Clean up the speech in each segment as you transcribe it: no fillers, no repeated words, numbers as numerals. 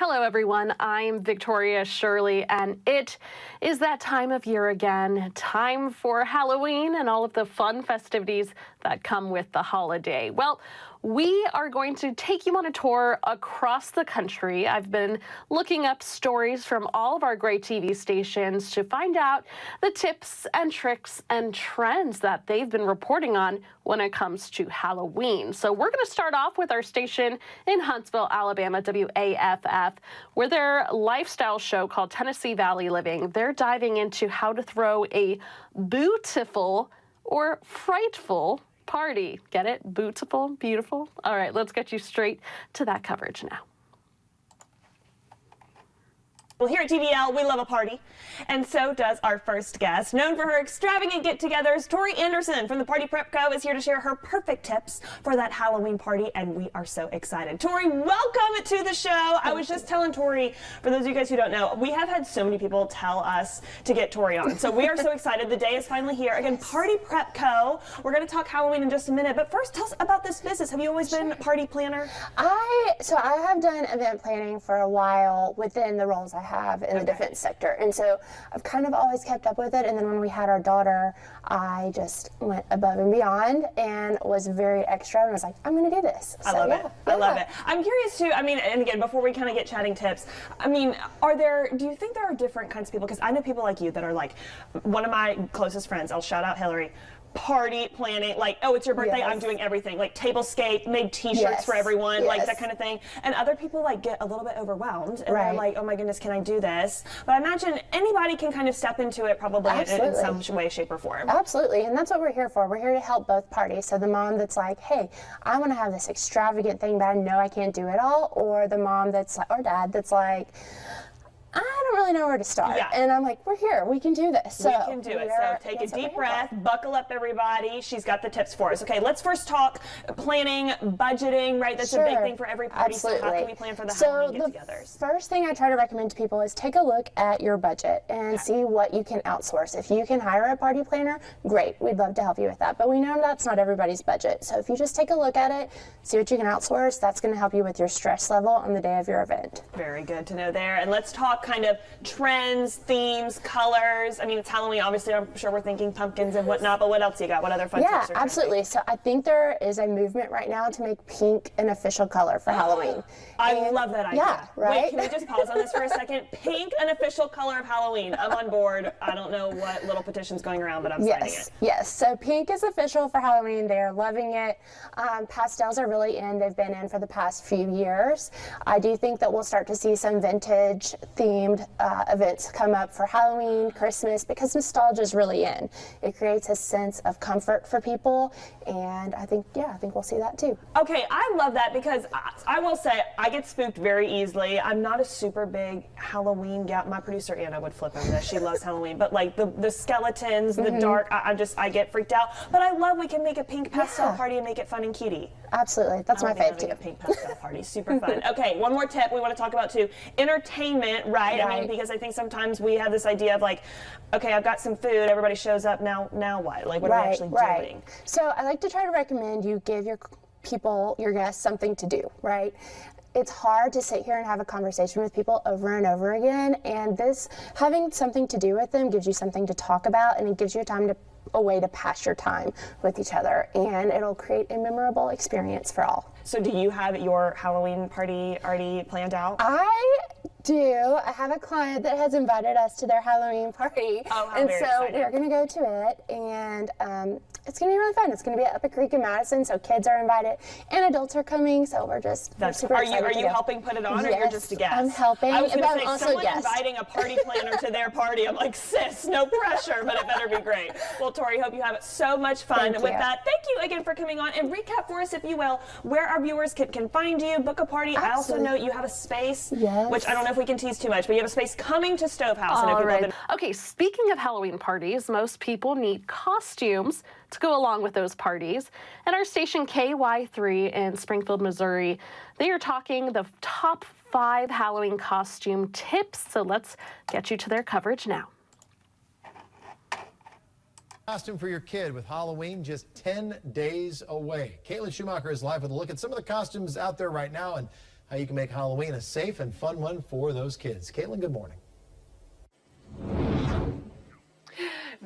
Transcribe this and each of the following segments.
Hello, everyone. I'm Victoria Shirley, and it is that time of year again. Time for Halloween and all of the fun festivities that come with the holiday. Well, we are going to take you on a tour across the country. I've been looking up stories from all of our great TV stations to find out the tips and tricks and trends that they've been reporting on when it comes to Halloween. So we're going to start off with our station in Huntsville, Alabama, WAFF, where their lifestyle show called Tennessee Valley Living, they're diving into how to throw a beautiful or frightful party. Get it? Beautiful, beautiful. All right, let's get you straight to that coverage now. Well, here at TVL, we love a party, and so does our first guest. Known for her extravagant get-togethers, Tori Anderson from the Party Prep Co. is here to share her perfect tips for that Halloween party, and we are so excited. Tori, welcome to the show. I was just telling Tori, for those of you guys who don't know, we have had so many people tell us to get Tori on, so we are so excited. The day is finally here. Again, Party Prep Co. We're going to talk Halloween in just a minute, but first, tell us about this business. Have you always been a party planner? I have done event planning for a while within the roles I have in the defense sector, and so I've kind of always kept up with it. And then when we had our daughter, I just went above and beyond and was very extra and was like, I'm going to do this. I love it. I love it. I'm curious too. I mean, and again, before we kind of get chatting tips, I mean, do you think there are different kinds of people? Because I know people like you that are like, one of my closest friends, I'll shout out Hillary, party planning, like, oh, it's your birthday, yes, I'm doing everything, like tablescape, made t-shirts, yes, for everyone, yes, like that kind of thing. And other people like get a little bit overwhelmed and they're like, oh my goodness, can I do this? But I imagine anybody can kind of step into it probably in some way, shape, or form. Absolutely, and that's what we're here for. We're here to help both parties. So the mom that's like, hey, I want to have this extravagant thing, but I know I can't do it all, or the mom that's like, or dad that's like, I don't really know where to start. Yeah. And I'm like, we're here. We can do this. So we can do it. So take a deep breath, buckle up, everybody. She's got the tips for us. Okay, let's first talk planning, budgeting, right? That's a big thing for every party. Absolutely. So how can we plan for the Halloween get-togethers? The first thing I try to recommend to people is take a look at your budget and see what you can outsource. If you can hire a party planner, great. We'd love to help you with that. But we know that's not everybody's budget. So if you just take a look at it, see what you can outsource, that's going to help you with your stress level on the day of your event. Very good to know there. And let's talk kind of trends, themes, colors. I mean, it's Halloween. Obviously, I'm sure we're thinking pumpkins and whatnot, but what else you got? What other fun tips? Yeah, absolutely. So I think there is a movement right now to make pink an official color for Halloween. I love that idea. Yeah, right? Wait, can we just pause on this for a second? Pink, an official color of Halloween. I'm on board. I don't know what little petition's going around, but I'm signing it. Yes, so pink is official for Halloween. They're loving it. Pastels are really in. They've been in for the past few years. I do think that we'll start to see some vintage themed events come up for Halloween, Christmas, because nostalgia is really in. It creates a sense of comfort for people, and I think we'll see that too. Okay, I love that because I will say I get spooked very easily. I'm not a super big Halloween gal. My producer Anna would flip over this. She loves Halloween, but like the skeletons, the dark, I get freaked out. But I love we can make a pink pastel party and make it fun and cutie. Absolutely, that's my fave too. A pink pastel party, super fun. Okay, one more tip we want to talk about too: entertainment, right? I mean, because I think sometimes we have this idea of like, okay, I've got some food, everybody shows up, now what? Like, what are we actually doing? So I like to try to recommend you give your people, your guests, something to do, right? It's hard to sit here and have a conversation with people over and over again, and having something to do with them gives you something to talk about, and it gives you a way to pass your time with each other, and it'll create a memorable experience for all. So do you have your Halloween party already planned out? I do. I have a client that has invited us to their Halloween party, and so we're going to go to it, and it's going to be really fun. It's going to be up at Creek in Madison, so kids are invited, and adults are coming, so we're super excited. Are you helping put it on, or you're just a guest? I'm helping, I was but I'm also also a guest. Inviting a party planner to their party. I'm like, sis, no pressure, but it better be great. Well, Tori, hope you have so much fun with that. Thank you again for coming on, and recap for us, if you will, where our viewers can find you, book a party. Absolutely. I also know you have a space, which I don't know if we can tease too much, but you have a space coming to Stovehouse. All right. Okay, speaking of Halloween parties, most people need costumes to go along with those parties. And our station KY3 in Springfield, Missouri, they are talking the top 5 Halloween costume tips. So let's get you to their coverage now. Costume for your kid with Halloween just 10 days away. Caitlin Schumacher is live with a look at some of the costumes out there right now, and how you can make Halloween a safe and fun one for those kids. Caitlin, good morning.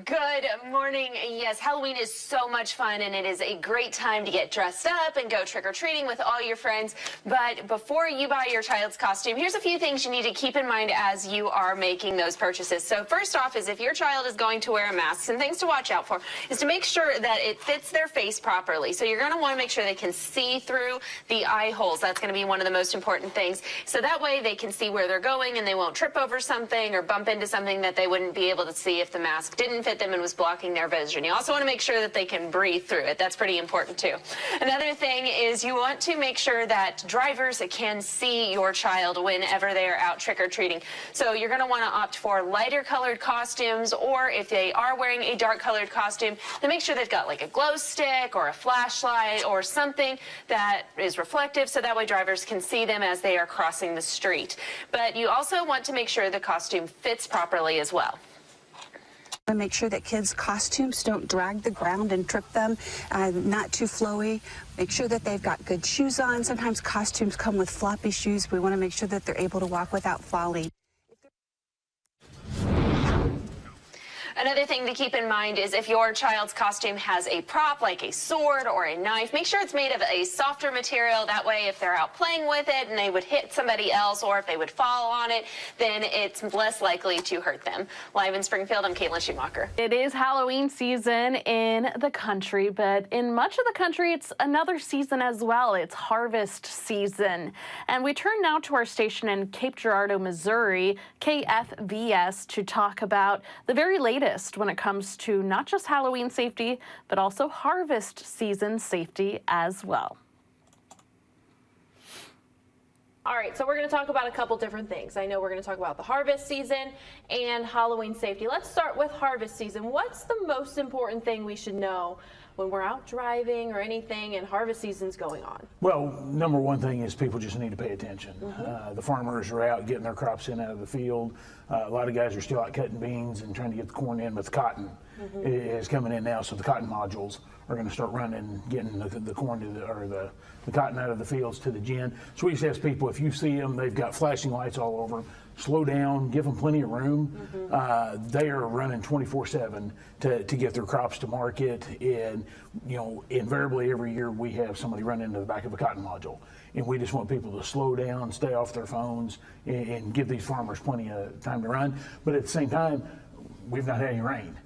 Good morning. Yes, Halloween is so much fun, and it is a great time to get dressed up and go trick-or-treating with all your friends. But before you buy your child's costume, here's a few things you need to keep in mind as you are making those purchases. So first off is if your child is going to wear a mask, some things to watch out for is to make sure that it fits their face properly. So you're going to want to make sure they can see through the eye holes. That's going to be one of the most important things. So that way they can see where they're going and they won't trip over something or bump into something that they wouldn't be able to see if the mask didn't fit them and was blocking their vision. You also want to make sure that they can breathe through it. That's pretty important too. Another thing is you want to make sure that drivers can see your child whenever they are out trick-or-treating. So you're going to want to opt for lighter colored costumes, or if they are wearing a dark colored costume, then make sure they've got like a glow stick or a flashlight or something that is reflective so that way drivers can see them as they are crossing the street. But you also want to make sure the costume fits properly as well. And make sure that kids' costumes don't drag the ground and trip them, not too flowy. Make sure that they've got good shoes on. Sometimes costumes come with floppy shoes. We want to make sure that they're able to walk without falling. Another thing to keep in mind is if your child's costume has a prop like a sword or a knife, make sure it's made of a softer material. That way if they're out playing with it and they would hit somebody else or if they would fall on it, then it's less likely to hurt them. Live in Springfield, I'm Caitlin Schumacher. It is Halloween season in the country, but in much of the country, it's another season as well. It's harvest season. And we turn now to our station in Cape Girardeau, Missouri, KFVS, to talk about the very latest when it comes to not just Halloween safety, but also harvest season safety as well. All right, so we're going to talk about a couple different things. I know we're going to talk about the harvest season and Halloween safety. Let's start with harvest season. What's the most important thing we should know when we're out driving or anything and harvest season's going on? Well, number one thing is people just need to pay attention. The farmers are out getting their crops in out of the field. A lot of guys are still out cutting beans and trying to get the corn in, but the cotton is coming in now, so the cotton modules are going to start running, getting the corn to the cotton out of the fields to the gin. So we just ask people, if you see them, they've got flashing lights all over them, slow down, give them plenty of room. They are running 24/7 to get their crops to market, and you know, invariably every year we have somebody run into the back of a cotton module, and we just want people to slow down, stay off their phones, and give these farmers plenty of time to run. But at the same time, we've not had any rain,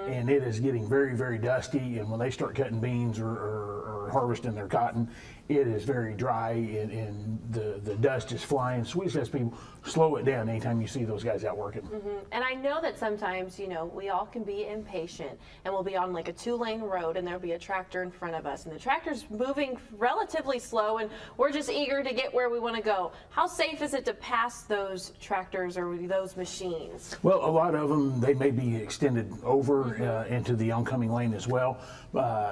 and it is getting very, very dusty, and when they start cutting beans or harvesting their cotton, it is very dry, and the dust is flying. So we just ask people, slow it down anytime you see those guys out working. And I know that sometimes, you know, we all can be impatient and we'll be on like a 2-lane road and there'll be a tractor in front of us and the tractor's moving relatively slow and we're just eager to get where we want to go. How safe is it to pass those tractors or those machines? Well, a lot of them, they may be extended over into the oncoming lane as well.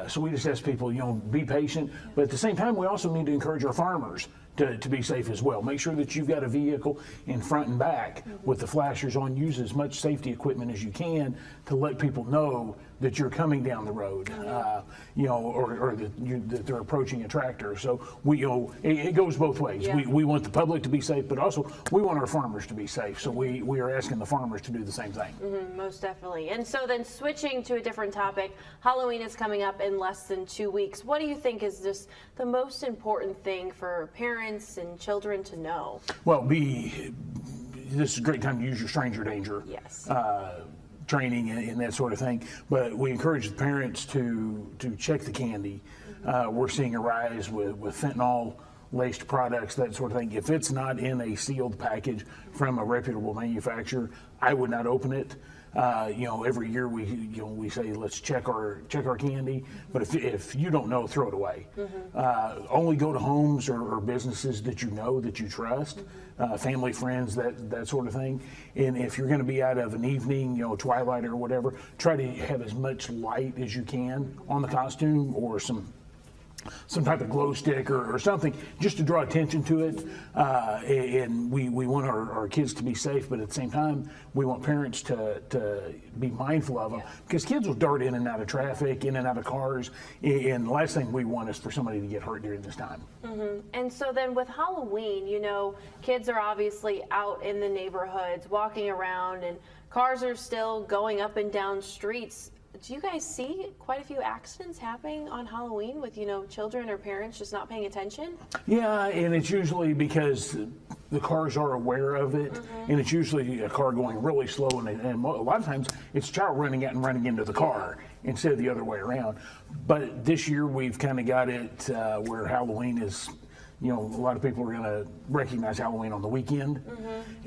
So we just ask people, you know, be patient, but at the same time, we also need to encourage our farmers to be safe as well. Make sure that you've got a vehicle in front and back with the flashers on. Use as much safety equipment as you can to let people know that you're coming down the road, you know, or that they're approaching a tractor. So we, you know, it goes both ways. We want the public to be safe, but also we want our farmers to be safe. So we are asking the farmers to do the same thing. Most definitely. And so then switching to a different topic, Halloween is coming up in less than 2 weeks. What do you think is just the most important thing for parents and children to know? Well, this is a great time to use your stranger danger. Yes. Training and that sort of thing, but we encourage the parents to check the candy. We're seeing a rise with fentanyl laced products, that sort of thing. If it's not in a sealed package from a reputable manufacturer, I would not open it. You know, every year we say let's check our candy, but if you don't know, throw it away. Only go to homes or businesses that you know, that you trust, family, friends, that sort of thing. And if you're going to be out of an evening, you know, twilight or whatever, try to have as much light as you can on the costume or some some type of glow stick or something just to draw attention to it. And we want our kids to be safe, but at the same time, we want parents to be mindful of them because kids will dart in and out of traffic, in and out of cars. And the last thing we want is for somebody to get hurt during this time. And so then with Halloween, you know, kids are obviously out in the neighborhoods, walking around, and cars are still going up and down streets. Do you guys see quite a few accidents happening on Halloween with, you know, children or parents just not paying attention? Yeah, and it's usually because the cars are aware of it, and it's usually a car going really slow, and a lot of times it's a child running out and running into the car instead of the other way around. But this year we've kind of got it where Halloween is, you know, a lot of people are going to recognize Halloween on the weekend,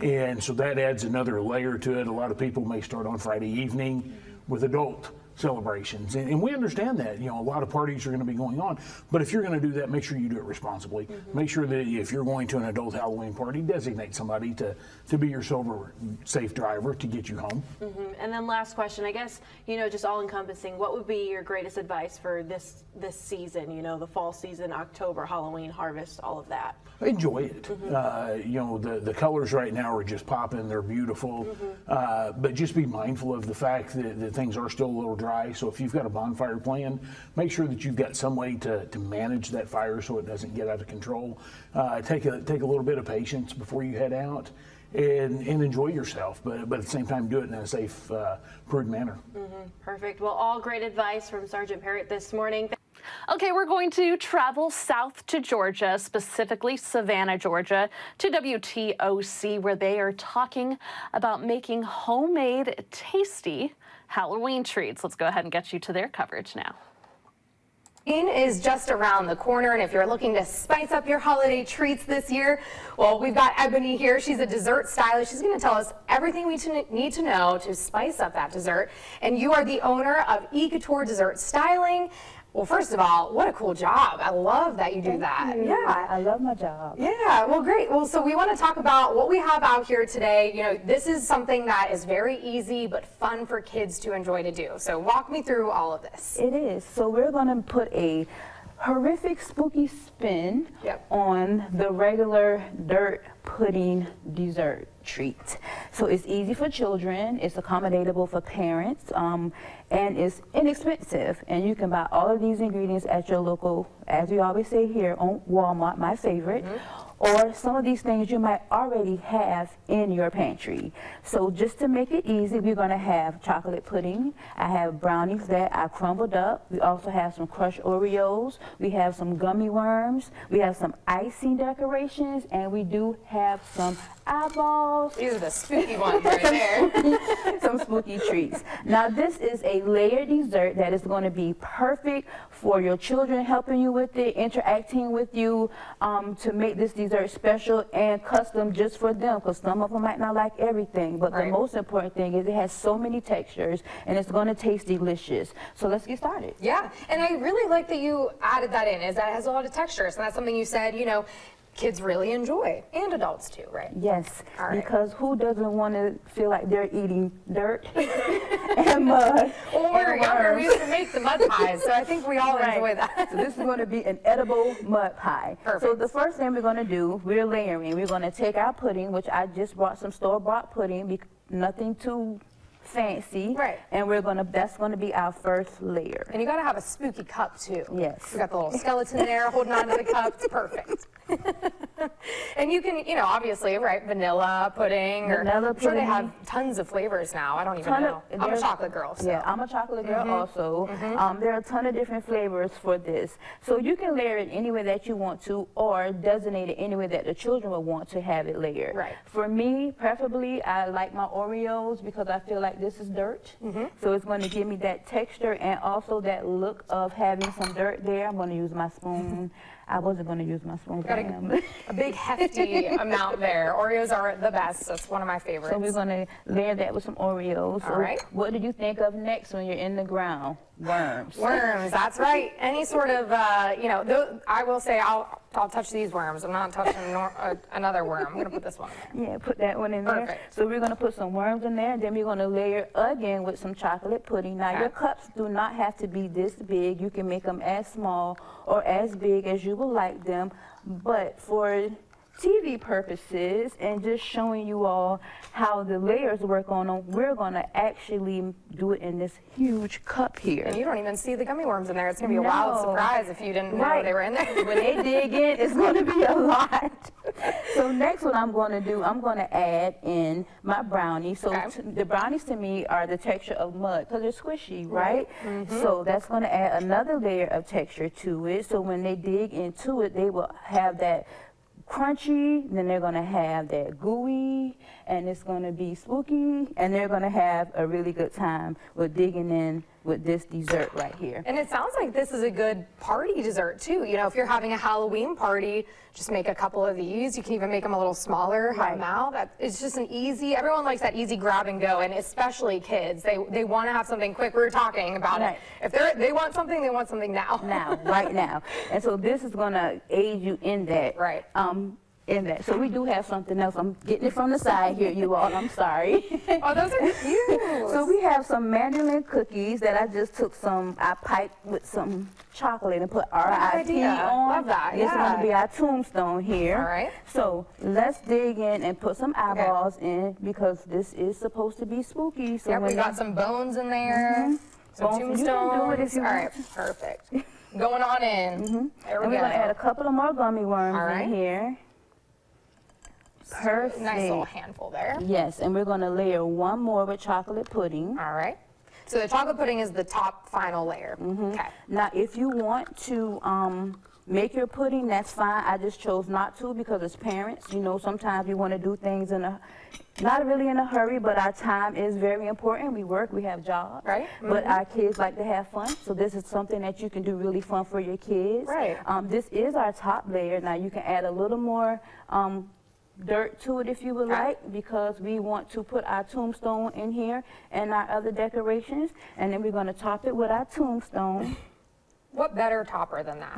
and so that adds another layer to it. A lot of people may start on Friday evening with adult celebrations, and we understand that, you know, a lot of parties are going to be going on, but if you're going to do that, make sure you do it responsibly. Make sure that if you're going to an adult Halloween party, designate somebody to be your safe driver to get you home. And then last question, I guess, you know, just all encompassing, what would be your greatest advice for this season, you know, the fall season, October, Halloween, harvest, all of that? Enjoy it. You know, the colors right now are just popping, they're beautiful, but just be mindful of the fact that things are still a little dry. So if you've got a bonfire plan, make sure that you've got some way to manage that fire so it doesn't get out of control. Take a little bit of patience before you head out and enjoy yourself, but at the same time do it in a safe, prudent manner. Perfect. Well, all great advice from Sergeant Parrott this morning. Okay, we're going to travel south to Georgia, specifically Savannah, Georgia, to WTOC, where they are talking about making homemade, tasty Halloween treats. Let's go ahead and get you to their coverage now. Halloween is just around the corner, and if you're looking to spice up your holiday treats this year, well, we've got Ebony here. She's a dessert stylist. She's going to tell us everything we need to know to spice up that dessert. And you are the owner of E-Couture Dessert Styling. Well, first of all, what a cool job. I love that you do that. Yeah, I love my job. Yeah, well, great. Well, so we want to talk about what we have out here today. You know, this is something that is very easy but fun for kids to enjoy to do. So walk me through all of this. It is. So we're going to put a horrific spooky spin on the regular dirt pudding dessert treat. So it's easy for children, it's accommodatable for parents, and it's inexpensive. And you can buy all of these ingredients at your local, as we always say here, on Walmart, my favorite. Or some of these things you might already have in your pantry. So just to make it easy, we're going to have chocolate pudding. I have brownies that I crumbled up. We also have some crushed Oreos. We have some gummy worms. We have some icing decorations, and we do have some eyeballs. These are the spooky ones right there. Some spooky treats. Now this is a layered dessert that is going to be perfect for your children, helping you with it, interacting with you, to make this dessert special and custom just for them, because some of them might not like everything, but the most important thing is it has so many textures and it's going to taste delicious. So let's get started. Yeah, and I really like that you added that in, is that it has a lot of textures, and that's something you said, you know, kids really enjoy, and adults too, right? Yes, because who doesn't want to feel like they're eating dirt and mud? Or younger, we used to make the mud pies, so I think we all enjoy that. So this is going to be an edible mud pie. Perfect. So the first thing we're going to do, we're layering. We're going to take our pudding, which I just brought some store-bought pudding, nothing too fancy, and that's gonna be our first layer. And you gotta have a spooky cup too. Yes. We got the little skeleton there holding on to the cup. It's perfect. And you can, you know, obviously, vanilla pudding. I'm sure they have tons of flavors now. I don't even know. I'm a chocolate girl. So. Yeah, I'm a chocolate girl also. There are a ton of different flavors for this. So you can layer it any way that you want to, or designate it any way that the children would want to have it layered. Right. For me, preferably, I like my Oreos because I feel like this is dirt. So it's going to give me that texture and also that look of having some dirt there. I'm going to use my spoon. I wasn't going to use my spoon. Got a big hefty amount there. Oreos are the best. That's one of my favorites. So we're going to layer that with some Oreos. All right. What did you think of next when you're in the ground? Worms. Worms, that's right. Any sort of, you know, I will say I'll I'll touch these worms. I'm not touching another worm. I'm going to put this one in there. Yeah, put that one in there. Perfect. So we're going to put some worms in there, then we're going to layer again with some chocolate pudding. Now, your cups do not have to be this big. You can make them as small or as big as you would like them, but for TV purposes and just showing you all how the layers work on them, we're going to actually do it in this huge cup here. And you don't even see the gummy worms in there. It's going to be a wild surprise if you didn't know they were in there. When they dig in, it's going to be a lot. So next what I'm going to do, I'm going to add in my brownies. So the brownies to me are the texture of mud because they're squishy, right? So that's going to add another layer of texture to it. So when they dig into it, they will have that crunchy, then they're going to have that gooey, and it's going to be spooky, and they're going to have a really good time with digging in with this dessert right here. And it sounds like this is a good party dessert too. You know, if you're having a Halloween party, just make a couple of these. You can even make them a little smaller, have them out. It's just an easy, everyone likes that easy grab and go, and especially kids. They want to have something quick. We were talking about it. If they want something, they want something now. Right now. And so this is going to aid you in that. In that. So we do have something else. I'm getting it from the side here, you all. I'm sorry. Oh, those are cute. So we have some mandolin cookies that I just took I piped with some chocolate and put RIP on. Love that. This is going to be our tombstone here. All right. So let's dig in and put some eyeballs in because this is supposed to be spooky. So we got some bones in there. Some tombstones. You can do it if you All right, perfect. Going on in. There we and go. we're going to add a couple of more gummy worms in here. Perfect. Nice little handful there. Yes, and we're going to layer one more with chocolate pudding. All right. So the chocolate pudding is the top final layer. Okay. Now, if you want to make your pudding, that's fine. I just chose not to because as parents, you know, sometimes we want to do things not really in a hurry, but our time is very important. We work, we have jobs. Right. But our kids like to have fun, so this is something that you can do really fun for your kids. Right. This is our top layer. Now, you can add a little more dirt to it if you would like, because we want to put our tombstone in here and our other decorations, and then we're going to top it with our tombstone. What better topper than that?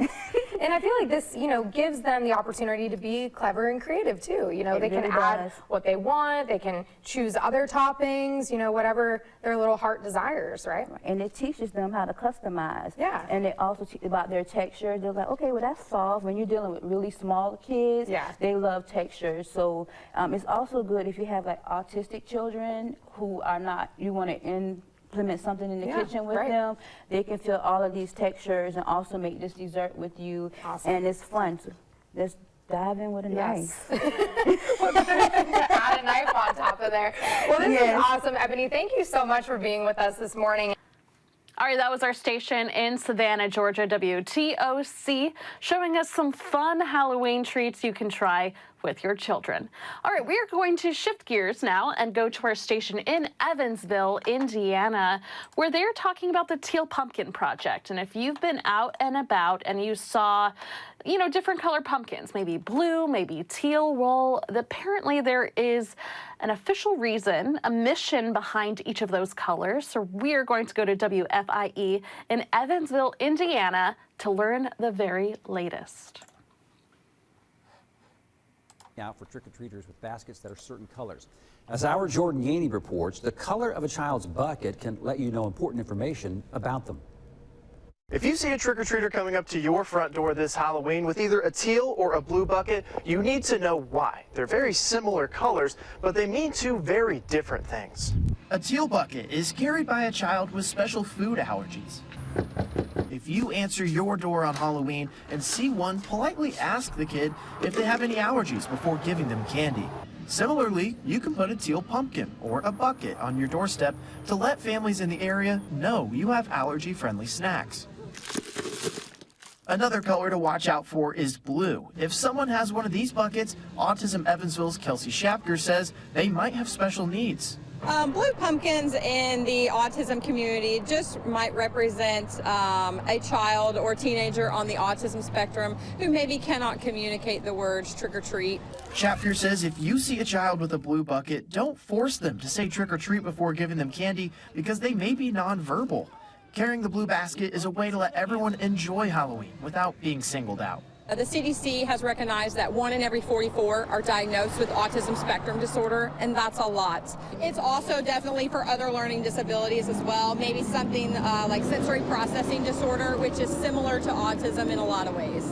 And I feel like this, you know, gives them the opportunity to be clever and creative too. You know, they can add what they want, they can choose other toppings, you know, whatever their little heart desires, right? And it teaches them how to customize. Yeah. And it also teaches about their texture. They're like, okay, well, that's soft. When you're dealing with really small kids, they love texture. So it's also good if you have like autistic children who are not, you want to implement something in the kitchen with them. They can feel all of these textures and also make this dessert with you. Awesome. And it's fun. So let's dive in with a knife. What better than to add a knife on top of there? Well, this is awesome, Ebony. Thank you so much for being with us this morning. All right, that was our station in Savannah, Georgia, WTOC, showing us some fun Halloween treats you can try with your children. All right, we are going to shift gears now and go to our station in Evansville, Indiana, where they're talking about the Teal Pumpkin Project. And if you've been out and about and you saw, you know, different color pumpkins, maybe blue, maybe teal, well, apparently there is an official reason, a mission behind each of those colors. So we are going to go to WFIE in Evansville, Indiana, to learn the very latest. Out for trick-or-treaters with baskets that are certain colors. As our Jordan Yaney reports, the color of a child's bucket can let you know important information about them. If you see a trick-or-treater coming up to your front door this Halloween with either a teal or a blue bucket, you need to know why. They're very similar colors, but they mean two very different things. A teal bucket is carried by a child with special food allergies. If you answer your door on Halloween and see one, politely ask the kid if they have any allergies before giving them candy. Similarly, you can put a teal pumpkin or a bucket on your doorstep to let families in the area know you have allergy-friendly snacks. Another color to watch out for is blue. If someone has one of these buckets, Autism Evansville's Kelsey Schapker says they might have special needs. Blue pumpkins in the autism community just might represent a child or teenager on the autism spectrum who maybe cannot communicate the words trick or treat. Schapker says if you see a child with a blue bucket, don't force them to say trick or treat before giving them candy because they may be nonverbal. Carrying the blue basket is a way to let everyone enjoy Halloween without being singled out. The CDC has recognized that 1 in every 44 are diagnosed with autism spectrum disorder, and that's a lot. It's also definitely for other learning disabilities as well, maybe something like sensory processing disorder, which is similar to autism in a lot of ways.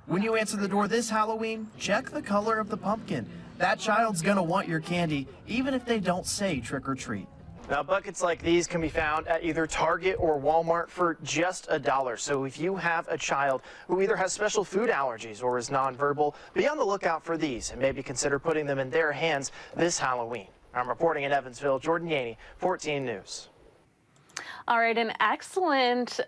When you answer the door this Halloween, check the color of the pumpkin. That child's gonna want your candy, even if they don't say trick or treat. Now, buckets like these can be found at either Target or Walmart for just $1. So if you have a child who either has special food allergies or is nonverbal, be on the lookout for these and maybe consider putting them in their hands this Halloween. I'm reporting in Evansville, Jordan Yaney, 14 News. All right, an excellent,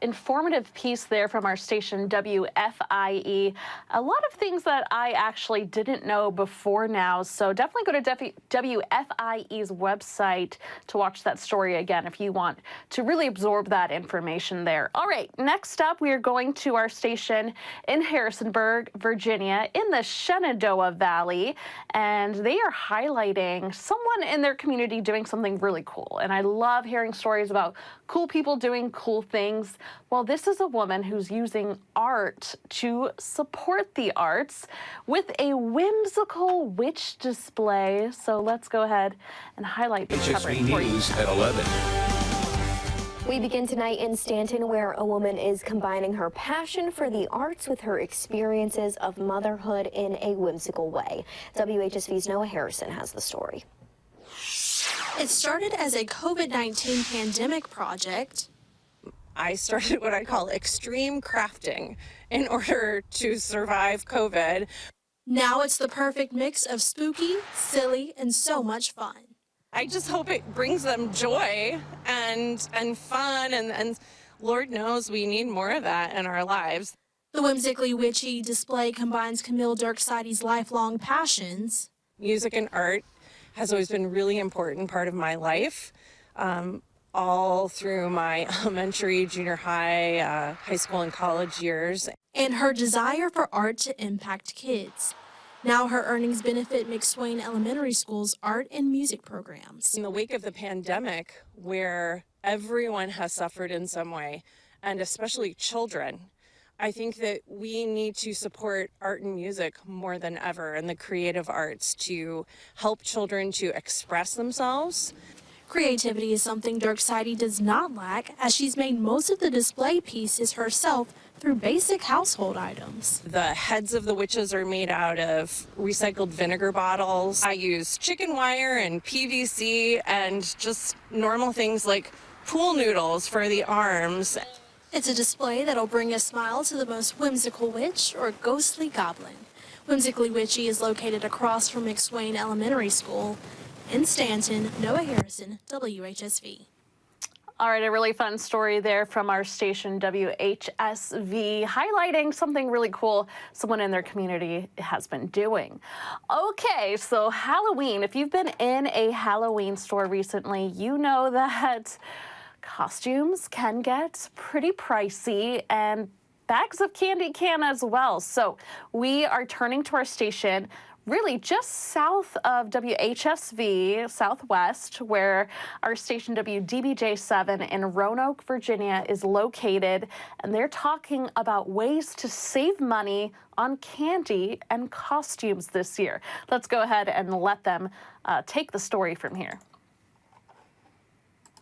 informative piece there from our station WFIE. A lot of things that I actually didn't know before now, so definitely go to WFIE's website to watch that story again if you want to really absorb that information there. All right, next up, we are going to our station in Harrisonburg, Virginia, in the Shenandoah Valley, and they are highlighting someone in their community doing something really cool, and I love hearing stories about cool people doing cool things. Well, this is a woman who's using art to support the arts with a whimsical witch display. So let's go ahead and highlight the cover for you. News at 11. We begin tonight in Stanton, where a woman is combining her passion for the arts with her experiences of motherhood in a whimsical way. WHSV's Noah Harrison has the story. It started as a COVID-19 pandemic project. I started what I call extreme crafting in order to survive COVID. Now it's the perfect mix of spooky, silly, and so much fun. I just hope it brings them joy and fun, and Lord knows we need more of that in our lives. The whimsically witchy display combines Camille Dirksidey's lifelong passions. Music and art has always been a really important part of my life, all through my elementary, junior high, high school, and college years. And her desire for art to impact kids. Now her earnings benefit McSwain Elementary School's art and music programs. In the wake of the pandemic, where everyone has suffered in some way, and especially children, I think that we need to support art and music more than ever, and the creative arts to help children to express themselves. Creativity is something Dirksidey does not lack, as she's made most of the display pieces herself through basic household items. The heads of the witches are made out of recycled vinegar bottles. I use chicken wire and PVC and just normal things like pool noodles for the arms. It's a display that'll bring a smile to the most whimsical witch or ghostly goblin. Whimsically Witchy is located across from McSwain Elementary School. In Stanton, Noah Harrison, WHSV. All right, a really fun story there from our station WHSV, highlighting something really cool someone in their community has been doing. Okay, so Halloween. If you've been in a Halloween store recently, you know that costumes can get pretty pricey, and bags of candy can as well. So we are turning to our station really just south of WHSV, Southwest, where our station WDBJ7 in Roanoke, Virginia is located, and they're talking about ways to save money on candy and costumes this year. Let's go ahead and let them take the story from here.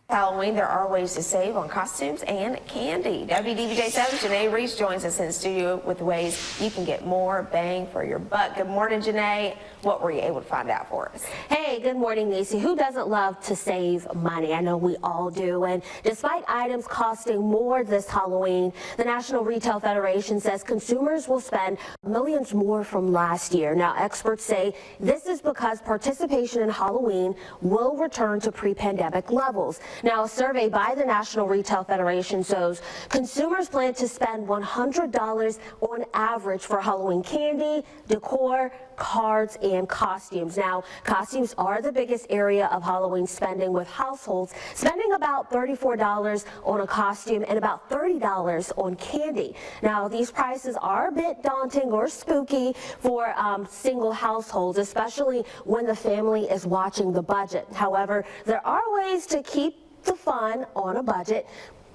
Halloween, there are ways to save on costumes and candy. WDBJ7 Janae Reese joins us in the studio with ways you can get more bang for your buck. Good morning, Janae. What were you able to find out for us? Hey, good morning, Niecy. Who doesn't love to save money? I know we all do. And despite items costing more this Halloween, the National Retail Federation says consumers will spend millions more from last year. Now, experts say this is because participation in Halloween will return to pre-pandemic levels. Now, a survey by the National Retail Federation shows consumers plan to spend $100 on average for Halloween candy, decor, cards, and costumes. Now, costumes are the biggest area of Halloween spending, with households spending about $34 on a costume and about $30 on candy. Now, these prices are a bit daunting or spooky for single households, especially when the family is watching the budget. However, there are ways to keep the fun on a budget.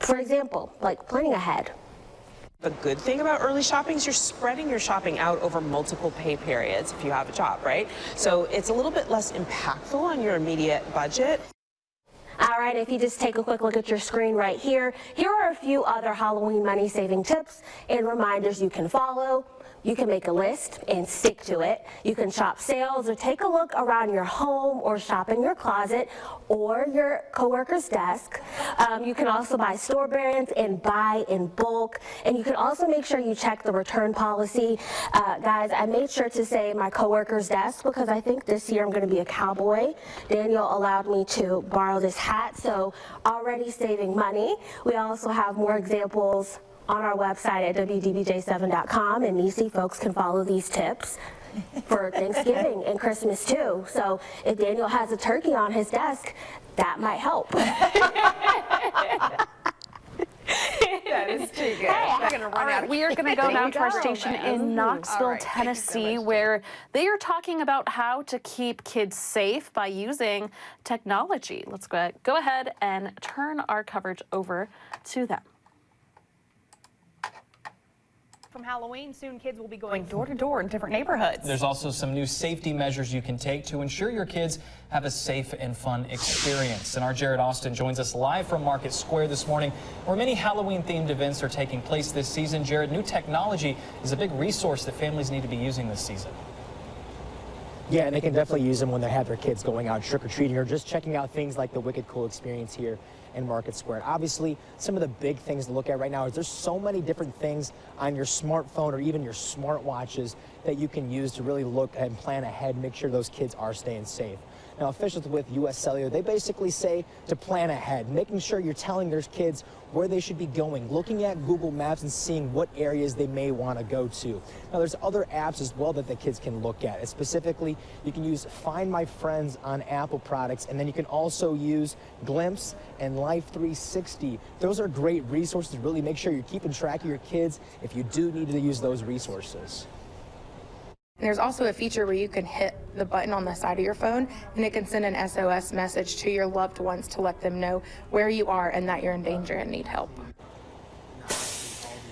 For example, like planning ahead. The good thing about early shopping is you're spreading your shopping out over multiple pay periods if you have a job, right? So it's a little bit less impactful on your immediate budget. All right, if you just take a quick look at your screen right here, here are a few other Halloween money-saving tips and reminders you can follow. You can make a list and stick to it. You can shop sales or take a look around your home or shop in your closet or your coworker's desk. You can also buy store brands and buy in bulk. And you can also make sure you check the return policy. Guys, I made sure to say my coworker's desk because I think this year I'm going to be a cowboy. Daniel allowed me to borrow this hat, so already saving money. We also have more examples on our website at WDBJ7.com, and Nisi folks can follow these tips for Thanksgiving and Christmas too. So if Daniel has a turkey on his desk, that might help. That is too good. We're going to run out. We are going to go now to our station in Knoxville, Tennessee, where they are talking about how to keep kids safe by using technology. Let's go ahead and turn our coverage over to them. From Halloween, soon kids will be going door to door in different neighborhoods. There's also some new safety measures you can take to ensure your kids have a safe and fun experience. And our Jared Austin joins us live from Market Square this morning, where many Halloween-themed events are taking place this season. Jared, new technology is a big resource that families need to be using this season. Yeah, and they can definitely use them when they have their kids going out trick-or-treating or just checking out things like the Wicked Cool experience here in Market Square. Obviously, some of the big things to look at right now is there's so many different things on your smartphone or even your smartwatches that you can use to really look and plan ahead, make sure those kids are staying safe. Now, officials with U.S. Cellular, they basically say to plan ahead, making sure you're telling their kids where they should be going, looking at Google Maps and seeing what areas they may want to go to. Now, there's other apps as well that the kids can look at. And specifically, you can use Find My Friends on Apple products, and then you can also use Glimpse and Life 360. Those are great resources to really make sure you're keeping track of your kids if you do need to use those resources. And there's also a feature where you can hit the button on the side of your phone and it can send an SOS message to your loved ones to let them know where you are and that you're in danger and need help.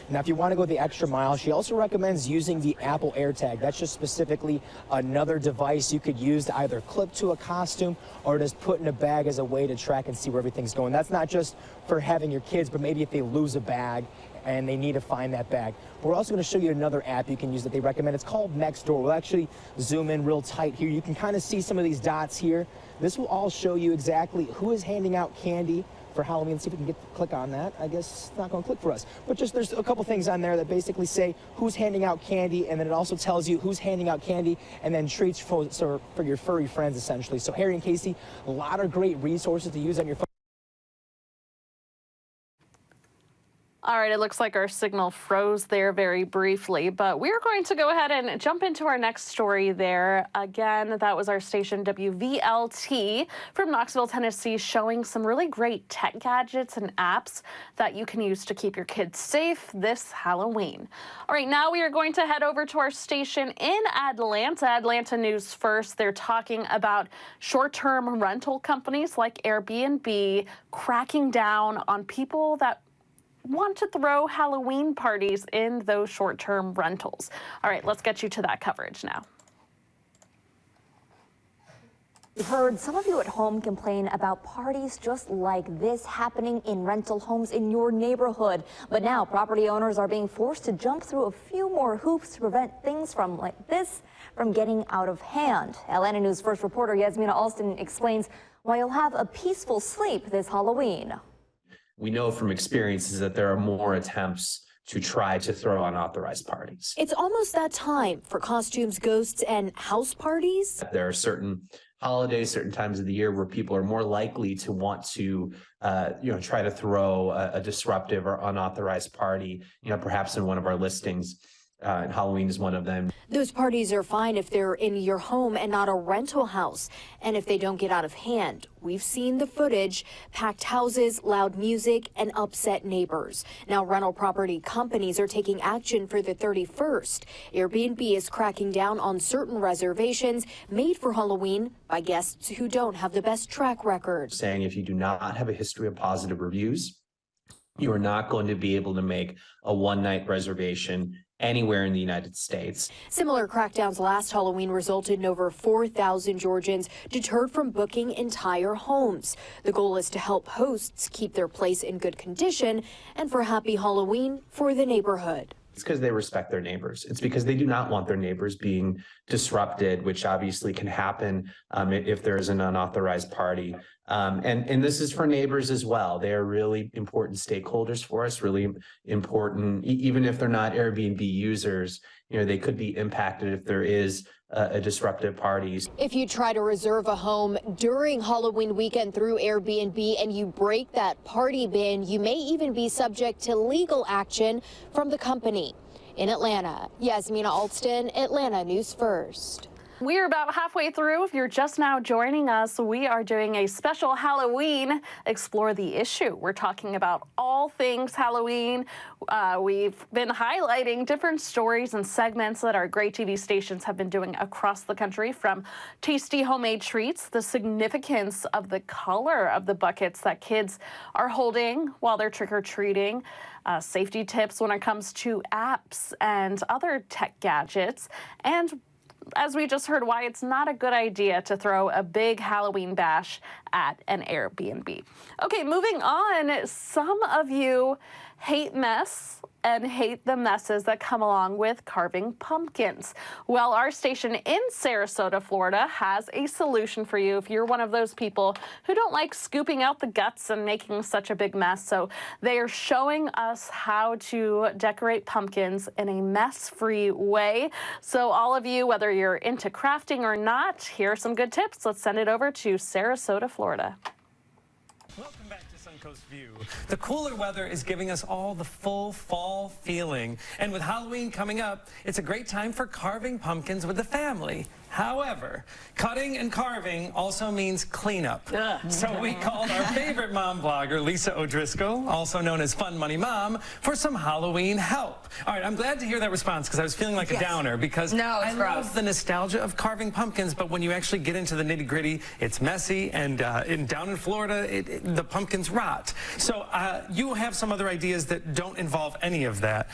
Now, if you want to go the extra mile, she also recommends using the Apple AirTag. That's just specifically another device you could use to either clip to a costume or just put in a bag as a way to track and see where everything's going. That's not just for having your kids, but maybe if they lose a bag and they need to find that bag. We're also going to show you another app you can use that they recommend. It's called Nextdoor. We'll actually zoom in real tight here. You can kind of see some of these dots here. This will all show you exactly who is handing out candy for Halloween. Let's see if we can click on that. I guess it's not going to click for us. But just there's a couple things on there that basically say who's handing out candy, and then it also tells you who's handing out candy and then treats for your furry friends, essentially. So Harry and Casey, a lot of great resources to use on your phone. All right, it looks like our signal froze there very briefly, but we're going to go ahead and jump into our next story there. Again, that was our station WVLT from Knoxville, Tennessee, showing some really great tech gadgets and apps that you can use to keep your kids safe this Halloween. All right, now we are going to head over to our station in Atlanta. Atlanta News First. They're talking about short-term rental companies like Airbnb cracking down on people that want to throw Halloween parties in those short-term rentals. All right, let's get you to that coverage now. We've heard some of you at home complain about parties just like this happening in rental homes in your neighborhood. But now property owners are being forced to jump through a few more hoops to prevent things like this from getting out of hand. LNL News First reporter Yasmina Alston explains why you'll have a peaceful sleep this Halloween. We know from experiences that there are more attempts to try to throw unauthorized parties. It's almost that time for costumes, ghosts, and house parties. There are certain holidays, certain times of the year where people are more likely to want to, try to throw a disruptive or unauthorized party, perhaps in one of our listings. And Halloween is one of them. Those parties are fine if they're in your home and not a rental house, and if they don't get out of hand. We've seen the footage: packed houses, loud music, and upset neighbors. Now rental property companies are taking action for the 31st. Airbnb is cracking down on certain reservations made for Halloween by guests who don't have the best track record. Saying if you do not have a history of positive reviews, You are not going to be able to make a one-night reservation anywhere in the United States. Similar crackdowns last Halloween resulted in over 4,000 Georgians deterred from booking entire homes. The goal is to help hosts keep their place in good condition and for Happy Halloween for the neighborhood. It's because they respect their neighbors. It's because they do not want their neighbors being disrupted, which obviously can happen if there is an unauthorized party. And this is for neighbors as well. They are really important stakeholders for us, really important, even if they're not Airbnb users, you know, they could be impacted if there is a disruptive party. If you try to reserve a home during Halloween weekend through Airbnb and you break that party ban, you may even be subject to legal action from the company. In Atlanta, Yasmina Alston, Atlanta News First. We're about halfway through. If you're just now joining us, we are doing a special Halloween Explore the Issue. We're talking about all things Halloween. We've been highlighting different stories and segments that our great TV stations have been doing across the country, from tasty homemade treats, the significance of the color of the buckets that kids are holding while they're trick-or-treating, safety tips when it comes to apps and other tech gadgets, and as we just heard, why it's not a good idea to throw a big Halloween bash at an Airbnb. Okay, moving on. Some of you hate mess and hate the messes that come along with carving pumpkins. Well, our station in Sarasota, Florida has a solution for you if you're one of those people who don't like scooping out the guts and making such a big mess. So they are showing us how to decorate pumpkins in a mess-free way. So all of you, whether you're into crafting or not, here are some good tips. Let's send it over to Sarasota, Florida. Welcome back to Suncoast View. The cooler weather is giving us all the full fall feeling. And with Halloween coming up, it's a great time for carving pumpkins with the family. However, cutting and carving also means cleanup. So we called our favorite mom blogger, Lisa O'Driscoll, also known as Fun Money Mom, for some Halloween help. All right, I'm glad to hear that response because I was feeling like a downer because I love the nostalgia of carving pumpkins, but when you actually get into the nitty-gritty, it's messy, and down in Florida, the pumpkins rot. So you have some other ideas that don't involve any of that.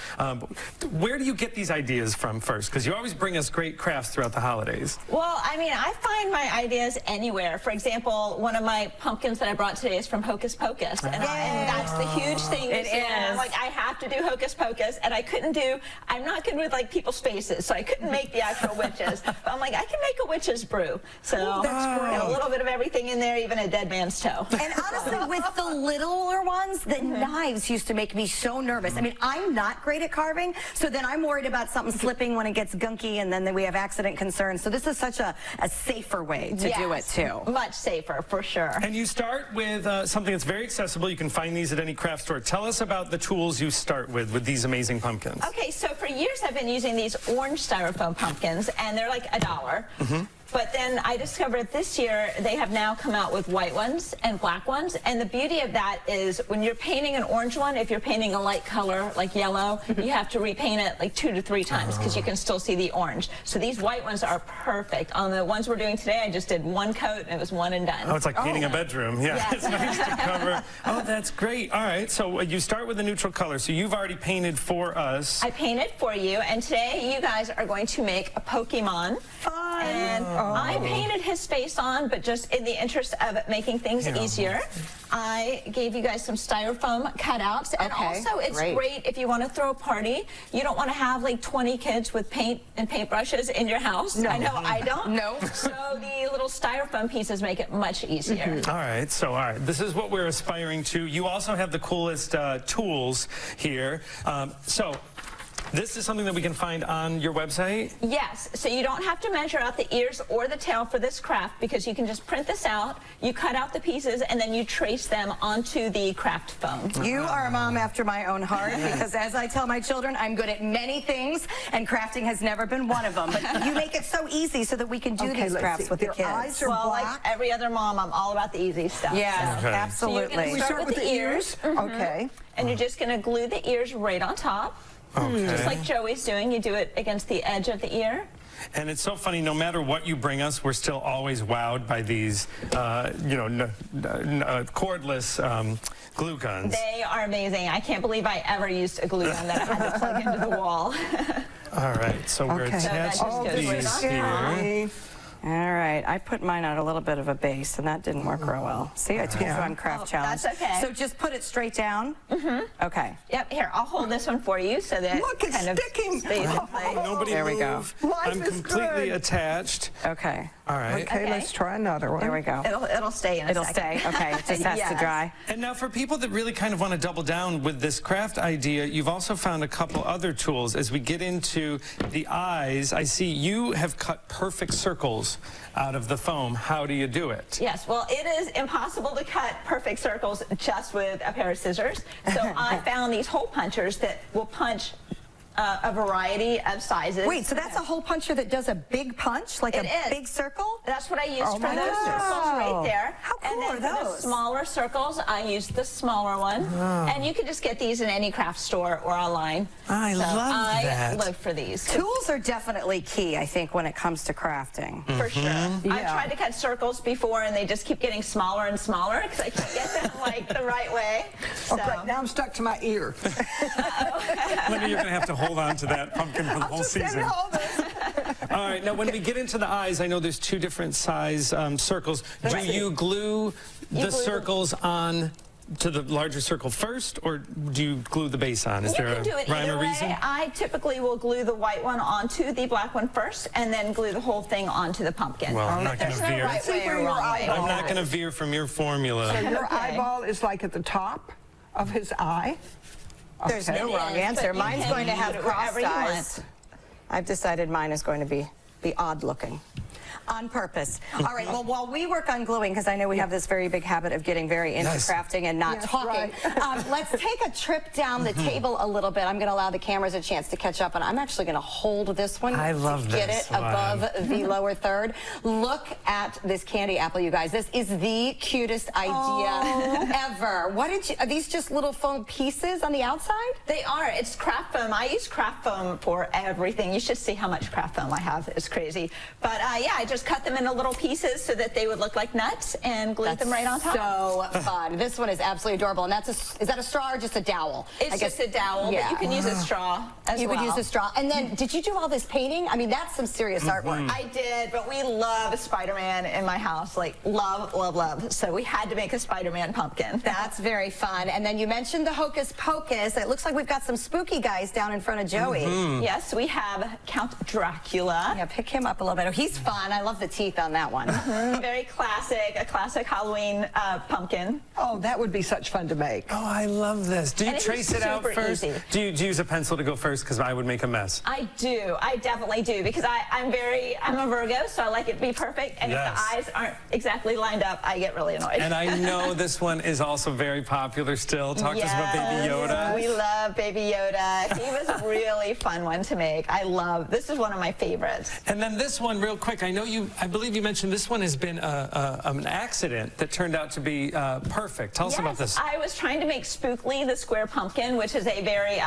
Where do you get these ideas from first? Because you always bring us great crafts throughout the holidays. Well, I mean, I find my ideas anywhere. For example, one of my pumpkins that I brought today is from Hocus Pocus. And that's the huge thing. It is. Like, I have to do Hocus Pocus, and I couldn't do, I'm not good with, like, people's faces, so I couldn't make the actual witches. But I'm like, I can make a witch's brew. So, that's great. A little bit of everything in there, even a dead man's toe. And honestly, with the littler ones, the knives used to make me so nervous. I mean, I'm not great at carving, so then I'm worried about something slipping when it gets gunky, and then we have accident concerns. So this is such a safer way to do it, too. Much safer, for sure. And you start with something that's very accessible. You can find these at any craft store. Tell us about the tools you start with these amazing pumpkins. Okay, so for years I've been using these orange styrofoam pumpkins, and they're like $1. But then I discovered this year they have now come out with white ones and black ones. And the beauty of that is when you're painting an orange one, if you're painting a light color like yellow, you have to repaint it like 2 to 3 times because you can still see the orange. So these white ones are perfect. On the ones we're doing today, I just did 1 coat and it was 1 and done. Oh, it's like painting a bedroom. Yeah, Yes. It's nice to cover. Oh, that's great. All right, so you start with a neutral color. So you've already painted for us. I painted for you, and today you guys are going to make a Pokemon. And I painted his face on, but just in the interest of making things easier, I gave you guys some styrofoam cutouts. And also, it's great if you want to throw a party. You don't want to have like 20 kids with paint and paintbrushes in your house. No. I know I don't. No. So the little styrofoam pieces make it much easier. All right, so this is what we're aspiring to. You also have the coolest tools here. This is something that we can find on your website? Yes, so you don't have to measure out the ears or the tail for this craft because you can just print this out, you cut out the pieces, and then you trace them onto the craft foam. You are a mom after my own heart because as I tell my children, I'm good at many things and crafting has never been one of them. But you make it so easy so that we can do these crafts with the kids. Eyes are black. Like every other mom, I'm all about the easy stuff. Yes, absolutely. So you're going to start with the ears. Okay. And you're just going to glue the ears right on top. Just like Joey's doing, you do it against the edge of the ear. And it's so funny, no matter what you bring us, we're still always wowed by these, cordless glue guns. They are amazing. I can't believe I ever used a glue gun that I had to plug into the wall. All right, so we're attaching these here. All right, I put mine on a little bit of a base, and that didn't work real well. See, I told you on Craft Challenge. That's okay. So just put it straight down? Okay. Yep, here, I'll hold this one for you so that Look, it's kind of sticking. stays in place. Nobody There we go. move. Life I'm is completely good. attached. Okay. All right. Okay, let's try another one. There we go. It'll stay in a It'll second. stay. Okay, it just has to dry. And now for people that really kind of want to double down with this craft idea, you've also found a couple other tools. As we get into the eyes, I see you have cut perfect circles out of the foam. How do you do it? Yes, well, it is impossible to cut perfect circles just with a pair of scissors. So I found these hole punchers that will punch a variety of sizes. Wait, so that's a hole puncher that does a big punch, like big circle? That's what I used for my those goodness. circles right there. How cool and then are for the those? smaller circles, I used the smaller one. And you can just get these in any craft store or online. I love that. I live for these. Tools are definitely key, I think, when it comes to crafting. For sure. I Yeah. tried to cut circles before, and they just keep getting smaller and smaller because I can't get them like the right way. So. Okay, now I'm stuck to my ear. Linda, you're going to have to hold on to that pumpkin for the whole season. All right, now when we get into the eyes, I know there's two different size circles. Do you glue the circles on to the larger circle first, or do you glue the base on? Is there You can do a it rhyme either or reason? way. I typically will glue the white one onto the black one first, and then glue the whole thing onto the pumpkin. Well, I'm But not going to there's no veer. right way or wrong way. I'm not going to veer from your formula. So your eyeball is like at the top of his eye? There's no wrong answer. Mine's going to have crossed eyes. I've decided mine is going to be odd looking. On purpose. All right, well, while we work on gluing, because I know we have this very big habit of getting very into crafting and not talking, let's take a trip down the table a little bit. I'm going to allow the cameras a chance to catch up, and I'm actually going to hold this one to get it above the lower third. Look at this candy apple, you guys. This is the cutest idea ever. What did you, are these just little foam pieces on the outside? They are. It's craft foam. I use craft foam for everything. You should see how much craft foam I have. It's crazy. But yeah, I just cut them into little pieces so that they would look like nuts and glued them right on top. So fun. This one is absolutely adorable. And that's is that a straw or just a dowel? It's just a dowel, but you can use a straw as You well. could use a straw. And then, did you do all this painting? I mean, that's some serious artwork. I did, but we love Spider-Man in my house. Like, love, love, love. So we had to make a Spider-Man pumpkin. That's very fun. And then you mentioned the Hocus Pocus. It looks like we've got some spooky guys down in front of Joey. Yes, we have Count Dracula. Yeah, pick him up a little bit. Oh, he's fun. I love the teeth on that one. Very classic, a classic Halloween pumpkin. Oh, that would be such fun to make. Oh, I love this. Do you And it's trace it out super first? easy. Do you use a pencil to go first? Because I would make a mess. I do. I definitely do because I'm a Virgo, so I like it to be perfect. And if the eyes aren't exactly lined up, I get really annoyed. And I know this one is also very popular still. Talk to us about Baby Yoda. We love Baby Yoda. He was a really fun one to make. This is one of my favorites. And then this one, real quick, I believe you mentioned this one has been an accident that turned out to be perfect. Tell us about this. I was trying to make Spookly the square pumpkin, which is a very,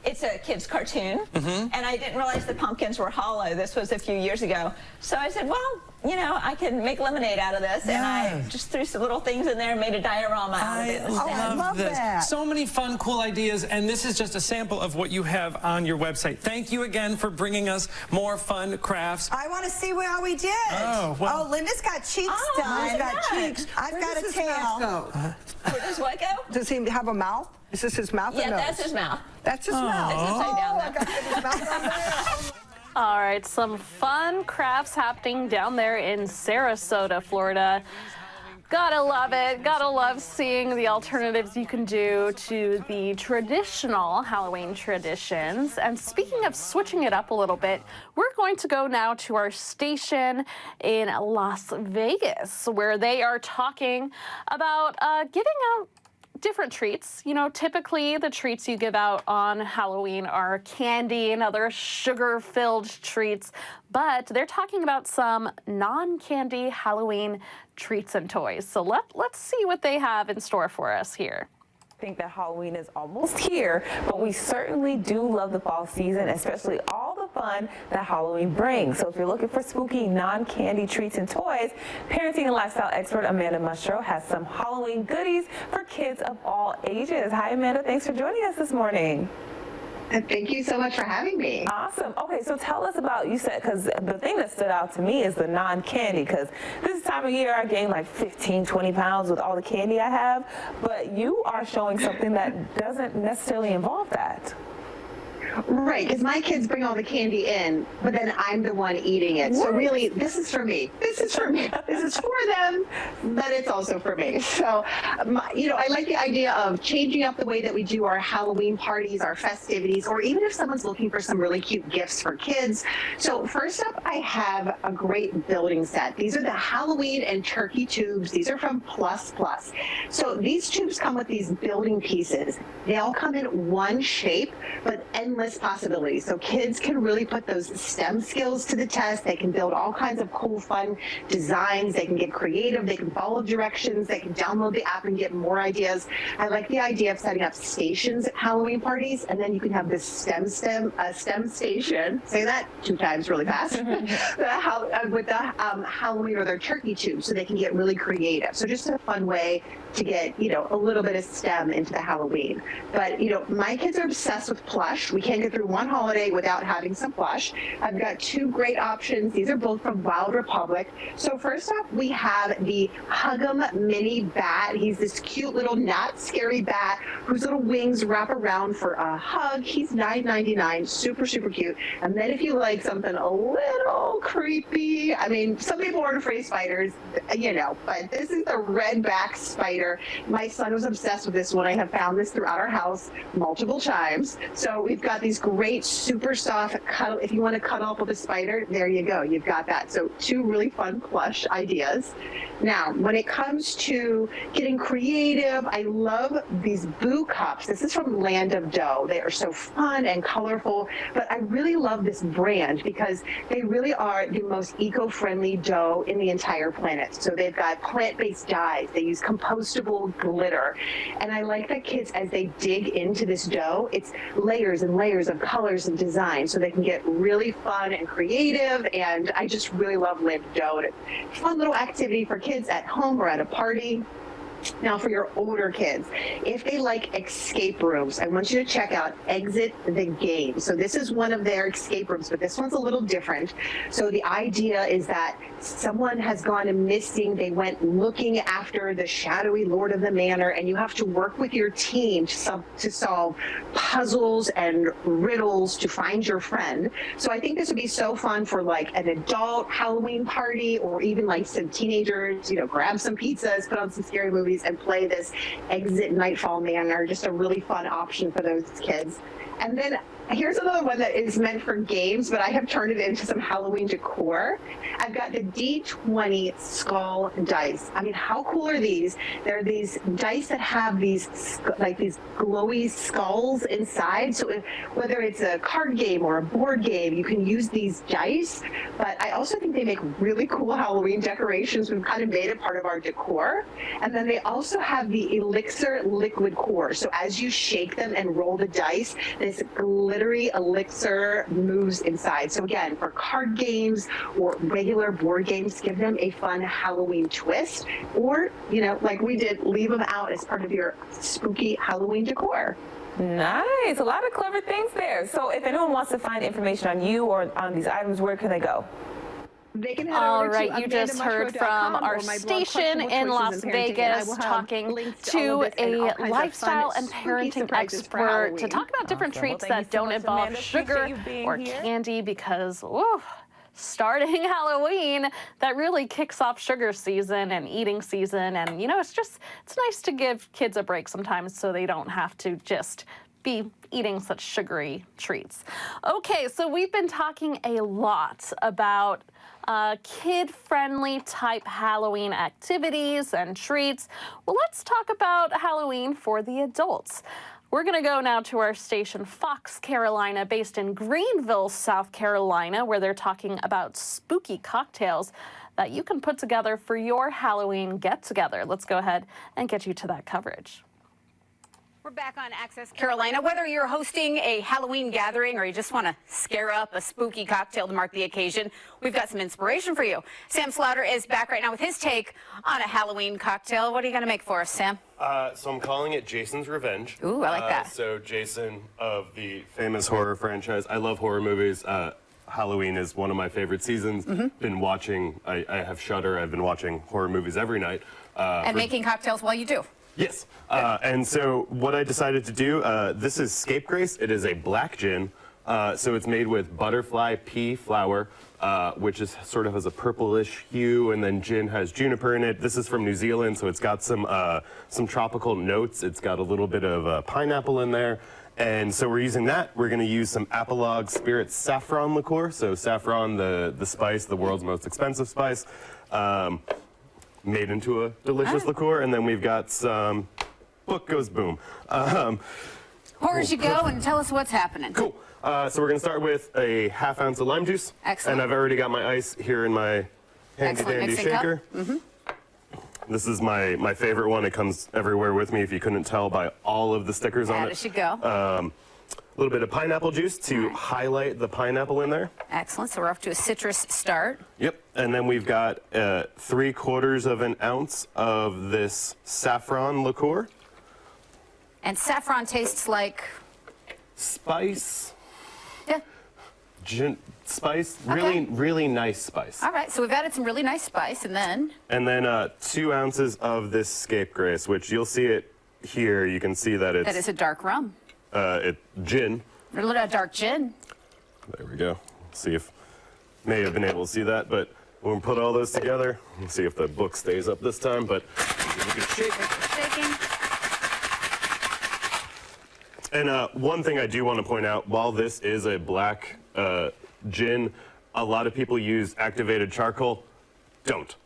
it's a kid's cartoon. And I didn't realize the pumpkins were hollow. This was a few years ago. So I said, well, you know, I can make lemonade out of this. And I just threw some little things in there and made a diorama out of it. I love this. So many fun, cool ideas. And this is just a sample of what you have on your website. Thank you again for bringing us more fun crafts. I want to see how we did. Oh, well. Oh, Linda's got cheeks done. He's got cheeks. I've Where got does a his tail. mouth go? Where does what go? Does he have a mouth? Is this his mouth or Yeah, nose? that's his mouth. That's his mouth. It's upside down, I got to get his mouth on there. All right, some fun crafts happening down there in Sarasota, Florida. Gotta love it. Gotta love seeing the alternatives you can do to the traditional Halloween traditions. And speaking of switching it up a little bit, we're going to go now to our station in Las Vegas, where they are talking about giving out different treats. You know, typically the treats you give out on Halloween are candy and other sugar-filled treats, but they're talking about some non-candy Halloween treats and toys. So let's see what they have in store for us here. think that Halloween is almost here, but we certainly do love the fall season, especially all the fun that Halloween brings. So if you're looking for spooky non-candy treats and toys, parenting and lifestyle expert Amanda Mushrow has some Halloween goodies for kids of all ages. Hi Amanda, thanks for joining us this morning. And thank you so much for having me. Awesome. Okay, so tell us about, you said, because the thing that stood out to me is the non-candy, because this time of year I gain like 15, 20 pounds with all the candy I have, but you are showing something that doesn't necessarily involve that. Right, because my kids bring all the candy in, but then I'm the one eating it. So really, this is for me. This is for me. This is for them, but it's also for me. So, I like the idea of changing up the way that we do our Halloween parties, our festivities, or even if someone's looking for some really cute gifts for kids. So first up, I have a great building set. These are the Halloween and turkey tubes. These are from Plus Plus. So these tubes come with these building pieces. They all come in one shape, but endless possibilities. So kids can really put those STEM skills to the test. They can build all kinds of cool, fun designs. They can get creative. They can follow directions. They can download the app and get more ideas. I like the idea of setting up stations at Halloween parties, and then you can have this STEM station. Say that 2 times really fast. With the Halloween or their turkey tube, so they can get really creative. So just a fun way to get, a little bit of STEM into the Halloween. But, my kids are obsessed with plush. We can't get through one holiday without having some plush. I've got 2 great options. These are both from Wild Republic. So first off, we have the Hug'em Mini Bat. He's this cute little not scary bat whose little wings wrap around for a hug. He's $9.99, super, super cute. And then if you like something a little creepy, I mean, some people aren't afraid of spiders, but this is the redback spider. My son was obsessed with this one. I have found this throughout our house multiple times. So we've got these great, super soft cuddle. If you want to cuddle up with a spider, there you go. You've got that. So 2 really fun plush ideas. Now, when it comes to getting creative, I love these Boo Cups. This is from Land of Dough. They are so fun and colorful, but I really love this brand because they really are the most eco-friendly dough in the entire planet. So they've got plant-based dyes. They use compostable glitter. And I like that kids, as they dig into this dough, it's layers and layers of colors and design, so they can get really fun and creative. And I just really love Land of Dough. And it's a fun little activity for kids at home or at a party. Now, for your older kids, if they like escape rooms, I want you to check out Exit the Game. So this is one of their escape rooms, but this one's a little different. So the idea is that someone has gone missing. They went looking after the shadowy Lord of the Manor, and you have to work with your team to solve puzzles and riddles to find your friend. So I think this would be so fun for like an adult Halloween party, or even like some teenagers, grab some pizzas, put on some scary movies, and play this Exit Nightfall Manor. Just a really fun option for those kids. And then here's another one that is meant for games, but I have turned it into some Halloween decor. I've got the D20 skull dice. I mean, how cool are these? They're these dice that have these glowy skulls inside. So whether it's a card game or a board game, you can use these dice. But I also think they make really cool Halloween decorations. We've kind of made it part of our decor. And then they also have the elixir liquid core. So as you shake them and roll the dice, this glittery elixir moves inside. So again, for card games or regular board games, give them a fun Halloween twist, or, like we did, leave them out as part of your spooky Halloween decor. Nice. A lot of clever things there. So if anyone wants to find information on you or on these items, where can they go? They can head All over right, to you just heard from our station in Las Vegas talking to a lifestyle and parenting expert to talk about different treats that don't involve sugar or candy, because starting Halloween, that really kicks off sugar season and eating season. And, it's nice to give kids a break sometimes so they don't have to just be eating such sugary treats. Okay, so we've been talking a lot about kid-friendly type Halloween activities and treats. Well, let's talk about Halloween for the adults. We're going to go now to our station, Fox Carolina, based in Greenville, South Carolina, where they're talking about spooky cocktails that you can put together for your Halloween get-together. Let's go ahead and get you to that coverage. We're back on Access Carolina. Whether you're hosting a Halloween gathering or you just want to scare up a spooky cocktail to mark the occasion, we've got some inspiration for you. Sam Slaughter is back right now with his take on a Halloween cocktail. What are you going to make for us, Sam? So I'm calling it Jason's Revenge. Ooh, I like that. So Jason of the famous horror franchise. I love horror movies. Halloween is one of my favorite seasons. Been watching, I have Shudder. I've been watching horror movies every night. And making cocktails while you do. Yes. And so what I decided to do, this is Scapegrace. It is a black gin. So it's made with butterfly pea flower, which is sort of has a purplish hue, and then gin has juniper in it. This is from New Zealand, so it's got some tropical notes. It's got a little bit of pineapple in there. And so we're using that. We're going to use some Apolog Spirit saffron liqueur. So saffron, the spice, the world's most expensive spice. Made into a delicious liqueur, and then we've got some book goes boom. Pour as you go and tell us what's happening. Cool. So we're going to start with a ½ ounce of lime juice. Excellent. And I've already got my ice here in my handy dandy shaker. This is my favorite one. It comes everywhere with me, if you couldn't tell by all of the stickers on it. As you go. A little bit of pineapple juice to highlight the pineapple in there. Excellent. So we're off to a citrus start. Yep. And then we've got 3/4 of an ounce of this saffron liqueur. And saffron tastes like? Spice. Yeah. Spice. Okay. Really nice spice. All right. So we've added some really nice spice, and then? And then 2 ounces of this Scapegrace, which you'll see it here. You can see that it's... That is a dark rum. Gin. A little dark gin. There we go. See if may have been able to see that, but when we put all those together, let's see if the book stays up this time, but we can shake it. Shaking. And one thing I do want to point out, while this is a black gin, a lot of people use activated charcoal. Don't.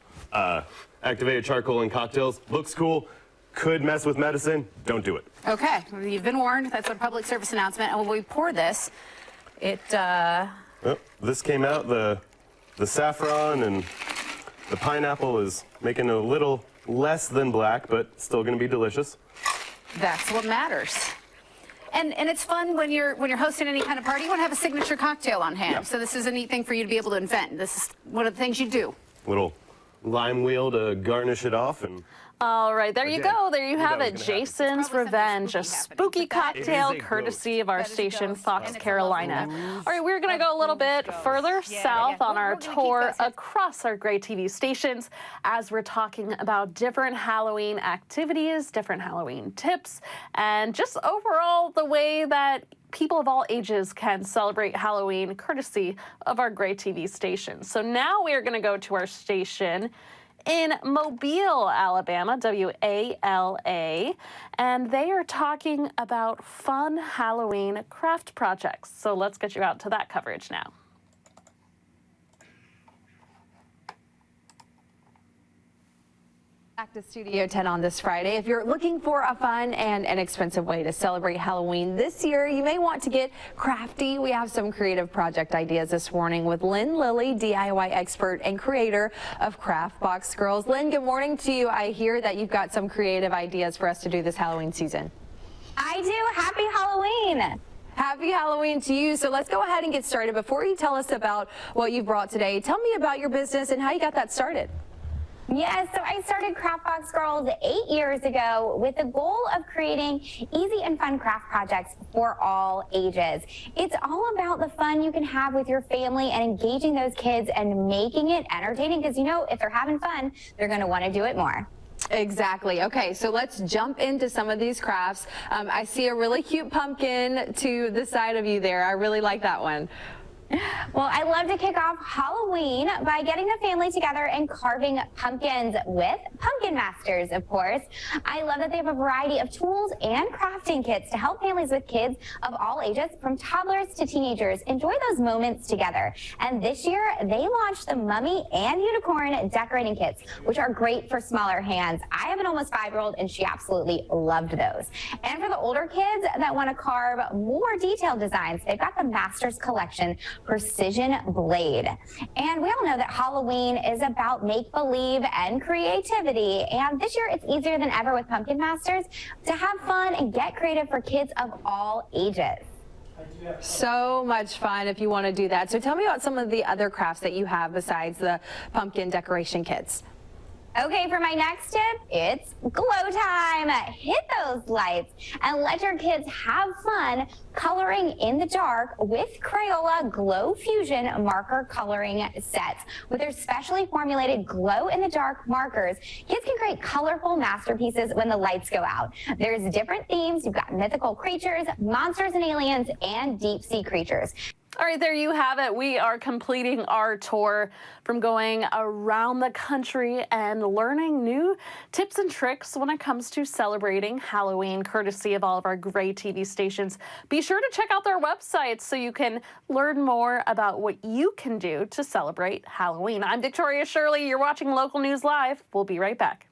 Activated charcoal in cocktails looks cool. Could mess with medicine. Don't do it. Okay, you've been warned. That's a public service announcement. And when we pour this, this came out, the saffron and the pineapple is making it a little less than black, but still going to be delicious. That's what matters. And it's fun when you're hosting any kind of party. You want to have a signature cocktail on hand. Yeah. So this is a neat thing for you to be able to invent. This is one of the things you do. Little lime wheel to garnish it off and. All right, there you go. There you have it. Jason's Revenge, a spooky cocktail courtesy of our station, Fox Carolina. All right, we're going to go a little bit further south on our tour across our great TV stations as we're talking about different Halloween activities, different Halloween tips, and just overall the way that people of all ages can celebrate Halloween courtesy of our great TV stations. So now we are going to go to our station in Mobile, Alabama, WALA, and they are talking about fun Halloween craft projects. So let's get you out to that coverage now. Back to Studio 10 on this Friday. If you're looking for a fun and inexpensive way to celebrate Halloween this year, you may want to get crafty. We have some creative project ideas this morning with Lynn Lilly, DIY expert and creator of Craft Box Girls. Lynn, good morning to you. I hear that you've got some creative ideas for us to do this Halloween season. I do. Happy Halloween. Happy Halloween to you. So let's go ahead and get started. Before you tell us about what you brought today, tell me about your business and how you got that started. Yes, so I started Craft Box Girls 8 years ago with the goal of creating easy and fun craft projects for all ages. It's all about the fun you can have with your family and engaging those kids and making it entertaining because, you know, if they're having fun, they're going to want to do it more. Exactly. Okay, so let's jump into some of these crafts. I see a really cute pumpkin to the side of you there. I really like that one. Well, I love to kick off Halloween by getting the family together and carving pumpkins with Pumpkin Masters, of course. I love that they have a variety of tools and crafting kits to help families with kids of all ages, from toddlers to teenagers, enjoy those moments together. And this year, they launched the Mummy and Unicorn decorating kits, which are great for smaller hands. I have an almost 5-year-old, and she absolutely loved those. And for the older kids that want to carve more detailed designs, they've got the Masters collection precision blade. And we all know that Halloween is about make-believe and creativity. And this year it's easier than ever with Pumpkin Masters to have fun and get creative for kids of all ages. So much fun if you want to do that. So tell me about some of the other crafts that you have besides the pumpkin decoration kits. Okay, for my next tip, it's glow time. Hit those lights and let your kids have fun coloring in the dark with Crayola Glow Fusion marker coloring sets. With their specially formulated glow-in-the-dark markers, kids can create colorful masterpieces when the lights go out. There's different themes. You've got mythical creatures, monsters and aliens, and deep-sea creatures. All right, there you have it. We are completing our tour from going around the country and learning new tips and tricks when it comes to celebrating Halloween, courtesy of all of our great TV stations. Be sure to check out their websites so you can learn more about what you can do to celebrate Halloween. I'm Victoria Shirley. You're watching Local News Live. We'll be right back.